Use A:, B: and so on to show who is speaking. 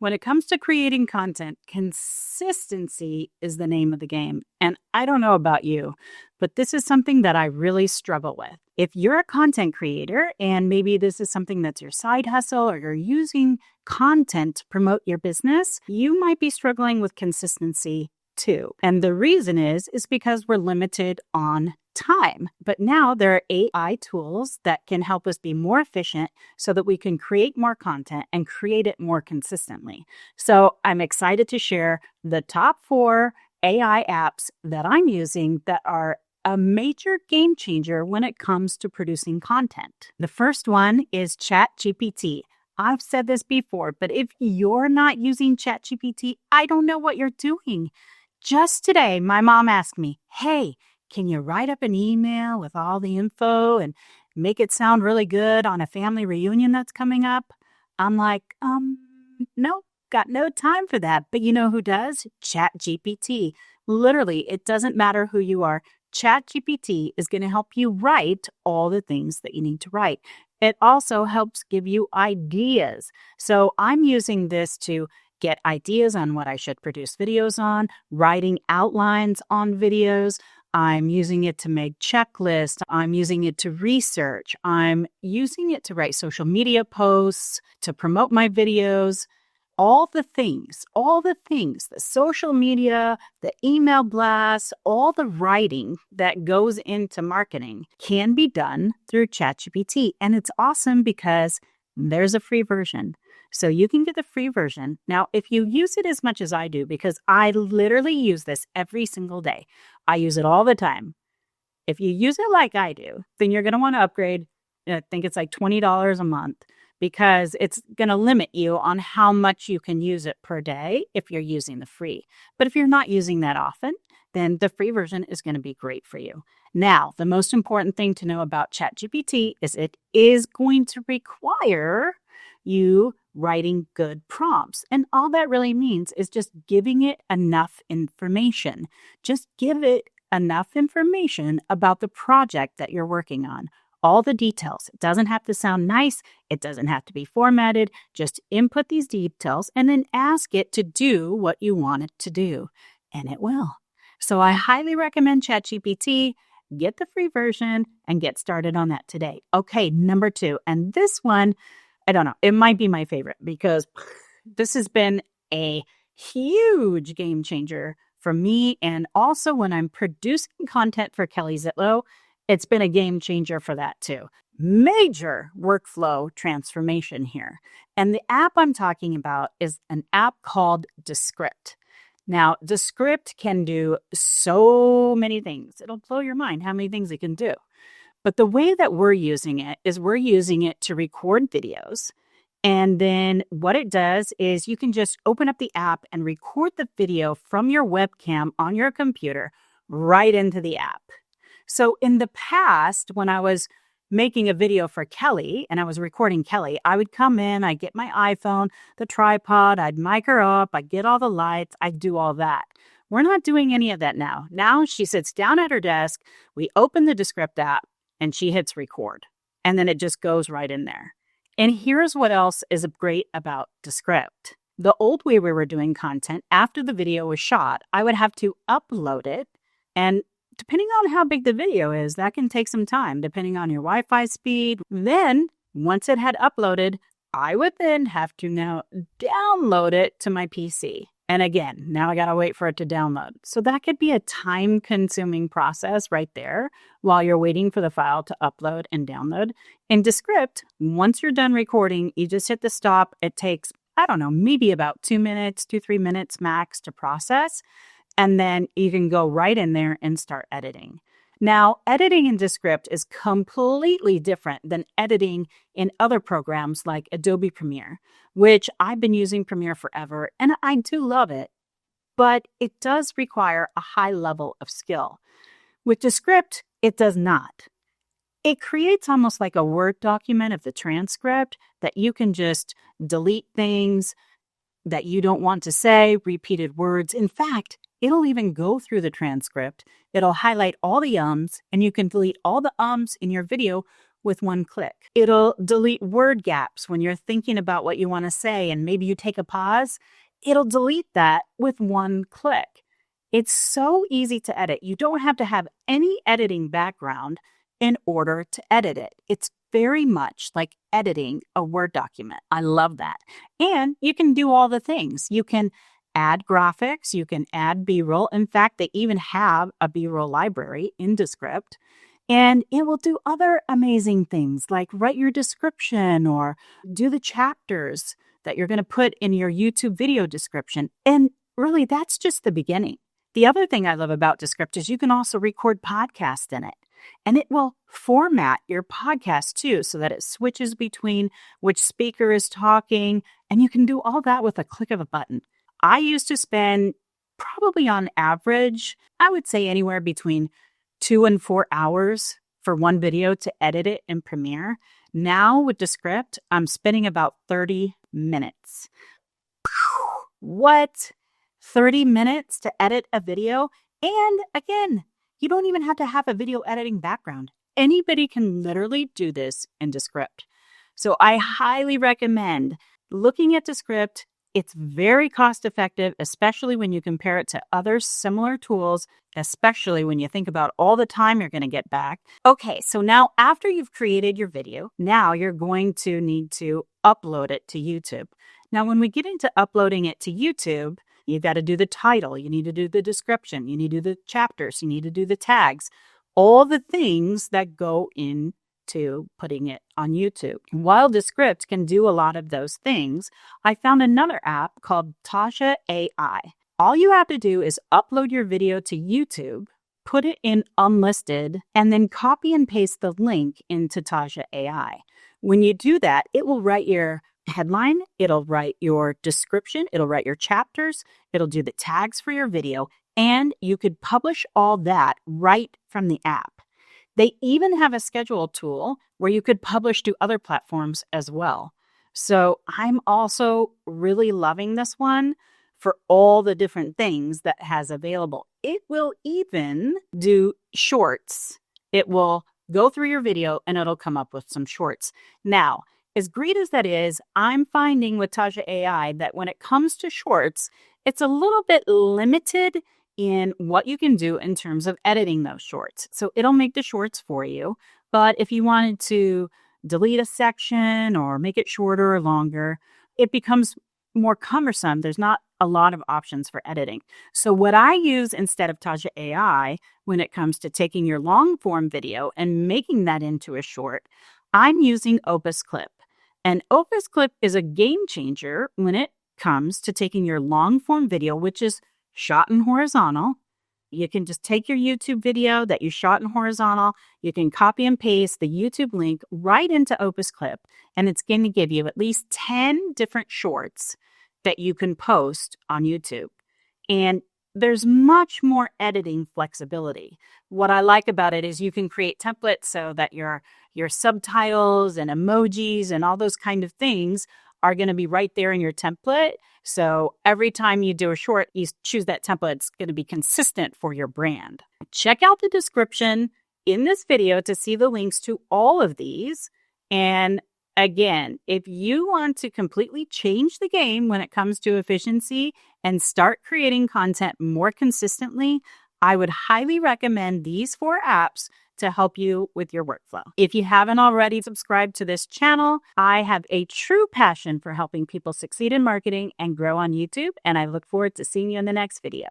A: When it comes to creating content, consistency is the name of the game. And I don't know about you, but this is something that I really struggle with. If you're a content creator and maybe this is something that's your side hustle or you're using content to promote your business, you might be struggling with consistency too. And the reason is because we're limited on time. But now there are AI tools that can help us be more efficient so that we can create more content and create it more consistently. So I'm excited to share the top 4 AI apps that I'm using that are a major game changer when it comes to producing content. The first one is ChatGPT. I've said this before, but if you're not using ChatGPT, I don't know what you're doing. Just today, my mom asked me, hey, can you write up an email with all the info and make it sound really good on a family reunion that's coming up? I'm like, no, got no time for that. But you know who does? ChatGPT. Literally, it doesn't matter who you are. ChatGPT is going to help you write all the things that you need to write. It also helps give you ideas. So I'm using this to get ideas on what I should produce videos on, writing outlines on videos. I'm using it to make checklists. I'm using it to research. I'm using it to write social media posts, to promote my videos. All the things, the social media, the email blasts, all the writing that goes into marketing can be done through ChatGPT. And it's awesome because there's a free version. So you can get the free version. Now, if you use it as much as I do, because I literally use this every single day, I use it all the time. If you use it like I do, then you're going to want to upgrade. I think it's like $20 a month because it's going to limit you on how much you can use it per day if you're using the free. But if you're not using that often, then the free version is going to be great for you. Now, the most important thing to know about ChatGPT is it is going to require you writing good prompts. And all that really means is just giving it enough information. Just give it enough information about the project that you're working on. All the details. It doesn't have to sound nice. It doesn't have to be formatted. Just input these details and then ask it to do what you want it to do. And it will. So I highly recommend ChatGPT. Get the free version and get started on that today. Okay, number 2. And this one, I don't know, it might be my favorite because this has been a huge game changer for me. And also when I'm producing content for Kelly Zitlow, it's been a game changer for that too. Major workflow transformation here. And the app I'm talking about is an app called Descript. Now, Descript can do so many things. It'll blow your mind how many things it can do. But the way that we're using it is we're using it to record videos. And then what it does is you can just open up the app and record the video from your webcam on your computer right into the app. So in the past, when I was making a video for Kelly and I was recording Kelly, I would come in, I'd get my iPhone, the tripod, I'd mic her up, I'd get all the lights, I'd do all that. We're not doing any of that now. Now she sits down at her desk, we open the Descript app, and she hits record. And then it just goes right in there. And here's what else is great about Descript. The old way we were doing content, after the video was shot, I would have to upload it. And depending on how big the video is, that can take some time, depending on your Wi-Fi speed. Then, once it had uploaded, I would then have to now download it to my PC. And again, now I got to wait for it to download. So that could be a time-consuming process right there while you're waiting for the file to upload and download. In Descript, once you're done recording, you just hit the stop. It takes, I don't know, maybe about 2 minutes, 2-3 minutes max to process. And then you can go right in there and start editing. Now, editing in Descript is completely different than editing in other programs like Adobe Premiere, which I've been using Premiere forever, and I do love it, but it does require a high level of skill. With Descript, it does not. It creates almost like a Word document of the transcript that you can just delete things that you don't want to say, repeated words. In fact, it'll even go through the transcript. It'll highlight all the ums, and you can delete all the ums in your video with one click. It'll delete word gaps when you're thinking about what you want to say and maybe you take a pause. It'll delete that with one click. It's so easy to edit. You don't have to have any editing background in order to edit it. It's very much like editing a Word document. I love that. And you can do all the things. You can add graphics, you can add B-roll. In fact, they even have a B-roll library in Descript. And it will do other amazing things like write your description or do the chapters that you're going to put in your YouTube video description. And really, that's just the beginning. The other thing I love about Descript is you can also record podcasts in it. And it will format your podcast too, so that it switches between which speaker is talking. And you can do all that with a click of a button. I used to spend probably on average, I would say anywhere between 2 and 4 hours for one video to edit it in Premiere. Now with Descript, I'm spending about 30 minutes. What? 30 minutes to edit a video? And again, you don't even have to have a video editing background. Anybody can literally do this in Descript. So I highly recommend looking at Descript. It's very cost effective, especially when you compare it to other similar tools, especially when you think about all the time you're going to get back. Okay, so now after you've created your video, now you're going to need to upload it to YouTube. Now, when we get into uploading it to YouTube, you've got to do the title, you need to do the description, you need to do the chapters, you need to do the tags, all the things that go into putting it on YouTube. While Descript can do a lot of those things, I found another app called Taja.AI. All you have to do is upload your video to YouTube, put it in unlisted, and then copy and paste the link into Taja.AI. When you do that, it will write your headline, it'll write your description, it'll write your chapters, it'll do the tags for your video, and you could publish all that right from the app. They even have a schedule tool where you could publish to other platforms as well. So I'm also really loving this one for all the different things that it has available. It will even do shorts. It will go through your video and it'll come up with some shorts. Now, as great as that is, I'm finding with Taja.AI that when it comes to shorts, it's a little bit limited in what you can do in terms of editing those shorts. So it'll make the shorts for you. But if you wanted to delete a section or make it shorter or longer, it becomes more cumbersome. There's not a lot of options for editing. So what I use instead of Taja.AI when it comes to taking your long form video and making that into a short, I'm using Opus Clip. And Opus Clip is a game changer when it comes to taking your long form video, which is shot in horizontal. You can just take your YouTube video that you shot in horizontal. You can copy and paste the YouTube link right into Opus Clip, and it's going to give you at least 10 different shorts that you can post on YouTube. And there's much more editing flexibility. What I like about it is you can create templates so that your subtitles and emojis and all those kind of things are going to be right there in your template. So every time you do a short, you choose that template. It's going to be consistent for your brand. Check out the description in this video to see the links to all of these. And again, if you want to completely change the game when it comes to efficiency and start creating content more consistently, I would highly recommend these 4 apps to help you with your workflow. If you haven't already subscribed to this channel, I have a true passion for helping people succeed in marketing and grow on YouTube, and I look forward to seeing you in the next video.